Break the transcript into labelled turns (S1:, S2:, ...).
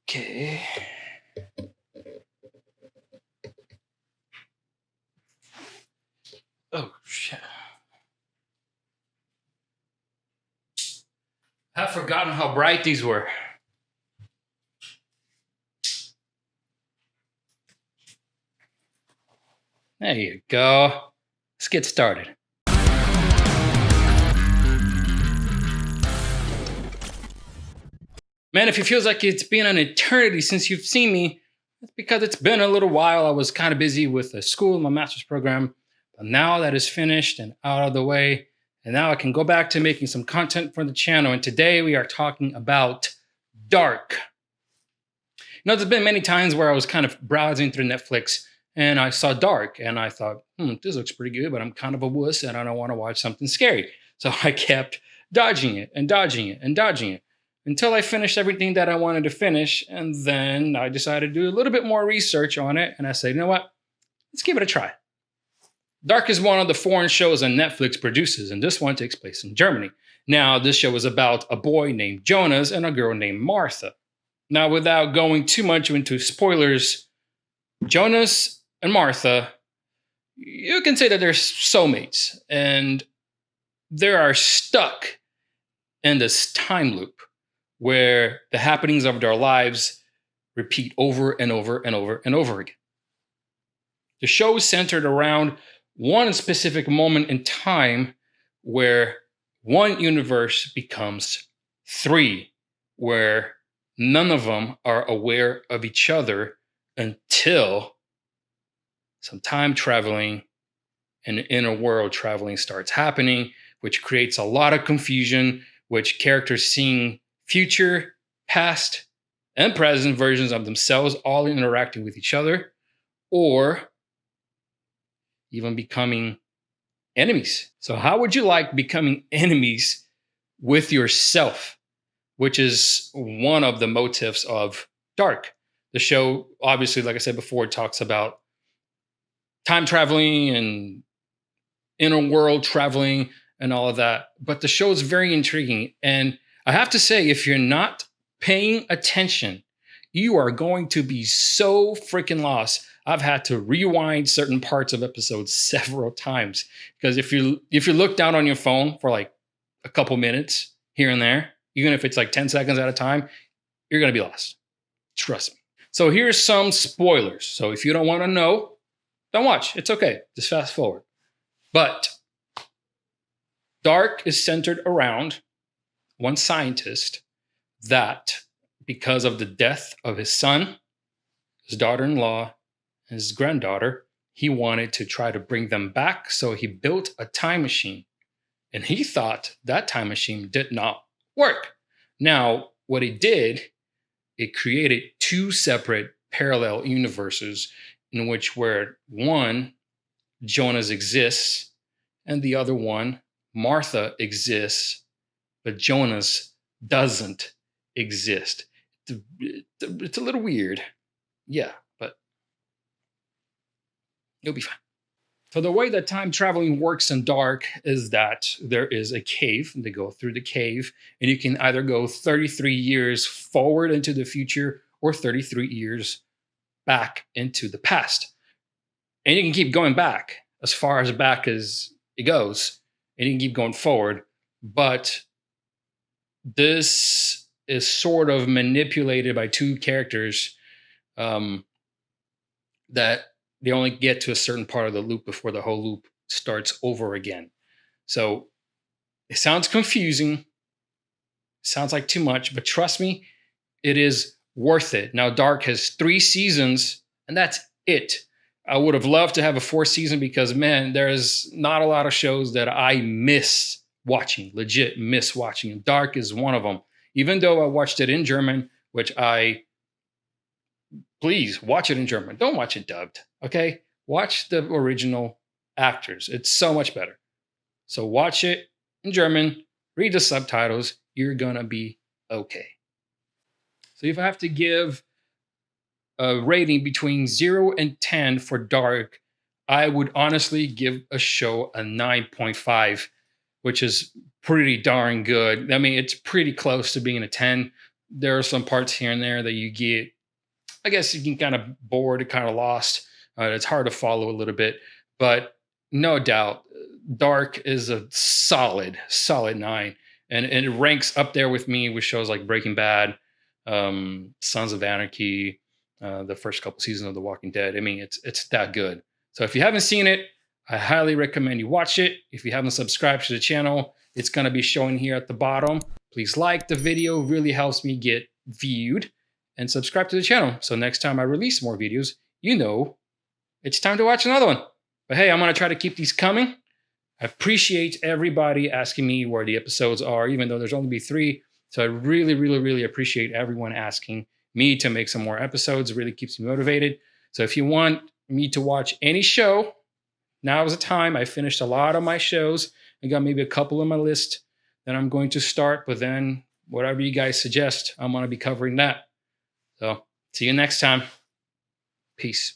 S1: Okay. Oh, shit. I've forgotten how bright these were. There you go. Let's get started. Man, if it feels like it's been an eternity since you've seen me, it's because it's been a little while. I was kind of busy with the school, my master's program. But now that is finished and out of the way, and now I can go back to making some content for the channel. And today we are talking about Dark. You know, there's been many times where I was kind of browsing through Netflix and I saw Dark and I thought, this looks pretty good, but I'm kind of a wuss and I don't want to watch something scary. So I kept dodging it and dodging it and dodging it until I finished everything that I wanted to finish. And then I decided to do a little bit more research on it. And I said, you know what? Let's give it a try. Dark is one of the foreign shows that Netflix produces, and this one takes place in Germany. Now, this show is about a boy named Jonas and a girl named Martha. Now, without going too much into spoilers, Jonas and Martha, you can say that they're soulmates, and they are stuck in this time loop where the happenings of their lives repeat over and over and over and over again. The show is centered around one specific moment in time where one universe becomes three, where none of them are aware of each other until some time traveling and inner world traveling starts happening, which creates a lot of confusion, which characters seeing future, past, and present versions of themselves all interacting with each other, or even becoming enemies. So how would you like becoming enemies with yourself, which is one of the motifs of Dark? The show, obviously, like I said before, talks about time traveling and inner world traveling and all of that. But the show is very intriguing. And I have to say, if you're not paying attention, you are going to be so freaking lost. I've had to rewind certain parts of episodes several times because if you look down on your phone for like a couple minutes here and there, even if it's like 10 seconds at a time, you're going to be lost. Trust me. So here's some spoilers. So if you don't want to know, don't watch. It's okay. Just fast forward. But Dark is centered around one scientist that, because of the death of his son, his daughter-in-law, and his granddaughter, he wanted to try to bring them back. So he built a time machine. And he thought that time machine did not work. Now, what he did, it created two separate parallel universes in which where one, Jonas exists, and the other one, Martha exists, but Jonas doesn't exist. It's a little weird. Yeah, but you'll be fine. So the way that time traveling works in Dark is that there is a cave, and they go through the cave, and you can either go 33 years forward into the future or 33 years back into the past. And you can keep going back as far as back as it goes, and you can keep going forward. But this is sort of manipulated by two characters that they only get to a certain part of the loop before the whole loop starts over again. So it sounds confusing. Sounds like too much, but trust me, it is worth it. Now, Dark has 3 seasons, and that's it. I would have loved to have a 4th season because, man, there's not a lot of shows that I miss watching, legit miss watching. And Dark is one of them. Even though I watched it in German, which please watch it in German. Don't watch it dubbed, okay? Watch the original actors. It's so much better. So watch it in German, read the subtitles. You're gonna be okay. So if I have to give a rating between 0 and 10 for Dark, I would honestly give a show a 9.5, which is pretty darn good. I mean, it's pretty close to being a 10, There are some parts here and there that you get, I guess you can kind of bored, kind of lost. It's hard to follow a little bit, but no doubt, Dark is a solid 9, and it ranks up there with me with shows like Breaking Bad, Sons of Anarchy, the first couple seasons of The Walking Dead. I mean, it's that good. So if you haven't seen it, I highly recommend you watch it. If you haven't subscribed to the channel, it's going to be showing here at the bottom. Please like the video, really helps me get viewed, and subscribe to the channel. So next time I release more videos, you know it's time to watch another one. But hey, I'm going to try to keep these coming. I appreciate everybody asking me where the episodes are, even though there's only be 3. So I really appreciate everyone asking me to make some more episodes. It really keeps me motivated. So if you want me to watch any show, now is the time. I finished a lot of my shows. I got maybe a couple on my list that I'm going to start, but then whatever you guys suggest, I'm going to be covering that. So see you next time. Peace.